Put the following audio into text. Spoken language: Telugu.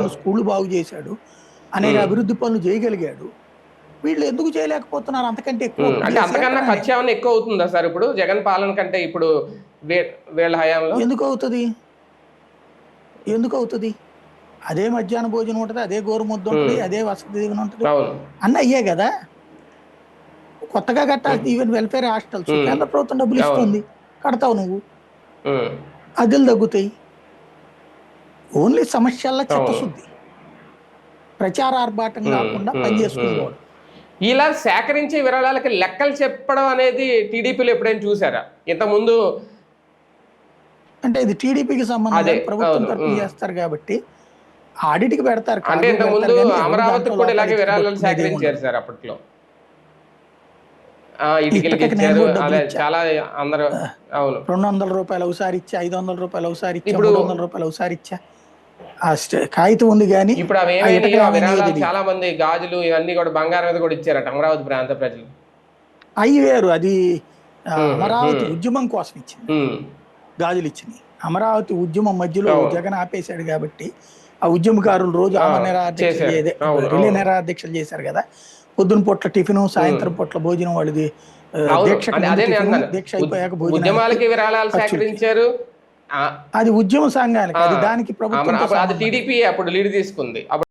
చేశాడు, స్కూళ్ళు బాగు చేశాడు, అనేక అభివృద్ధి పనులు చేయగలిగాడు. వీళ్ళు ఎందుకు చేయలేకపోతున్నారు? అంతకంటే ఎక్కువ అంటే అంతకన్నా ఖర్చు ఏమన్నా ఎక్కువ అవుతుందా సార్ ఇప్పుడు జగన్ పాలన కంటే ఇప్పుడు వీళ్ళ హయాంలో? ఎందుకు అవుతుంది? అదే మధ్యాహ్న భోజనం ఉంటుంది, అదే గోరుముద్ద ఉంటుంది, అదే వసతి దీవెన ఉంటుంది, అన్నీ అయ్యే కదా. కొత్తగా కట్టాల్సి ఈవెన్ వెల్ఫేర్ హాస్టల్స్ కేంద్ర ప్రభుత్వం డబ్బులు ఇస్తుంది, కడతావు నువ్వు, అద్దెలు తగ్గుతాయి. ఓన్లీ సమస్యల్లో చిత్తశుద్ధి, ప్రచారార్భాటం కాకుండా పనిచేసుకోవడం. ఇలా సేకరించే విరాళాలకి లెక్కలు చెప్పడం అనేది టీడీపీలో ఎప్పుడైనా చూసారా ఇంతకుముందు? అంటే ఇది టీడీపీకి సంబంధం, ప్రభుత్వం తరఫున చేస్తారు కాబట్టి ఆడిట్కి పెడతారు. అంటే ఇంతకుముందు అమరావతికి కూడా ఇలాగే విరాళాలు సేకరించారు సార్ అప్పట్లో. చాలా అందరూ 200 రూపాయలు ఒకసారి ఇచ్చా, 500 రూపాయలు ఒకసారి ఇచ్చా, 300 రూపాయలు ఒకసారి ఇచ్చా, ఆ కాగితం ఉంది. కానీ ఇప్పుడు చాలా మంది గాజులు ఇవన్నీ కూడా బంగారం మీద కూడా ఇచ్చారట అమరావతి ప్రాంత ప్రజలు. అవి వేరు, అది అమరావతి ఉద్యమం కోసం ఇచ్చింది, గాజులు ఇచ్చినాయి. అమరావతి ఉద్యమం మధ్యలో జగన్ ఆపేశాడు కాబట్టి ఆ ఉద్యమకారులు రోజు రిలే నిరాదీక్షలు చేశారు కదా. పొద్దున పూట్ల టిఫిన్, సాయంత్రం పూట్ల భోజనం, వాళ్ళది దీక్ష అయిపోయాక భోజనం. అది ఉద్యమ సంఘానికి, అది దానికి ప్రభుత్వం టీడీపీ అప్పుడు లీడ్ తీసుకుంది.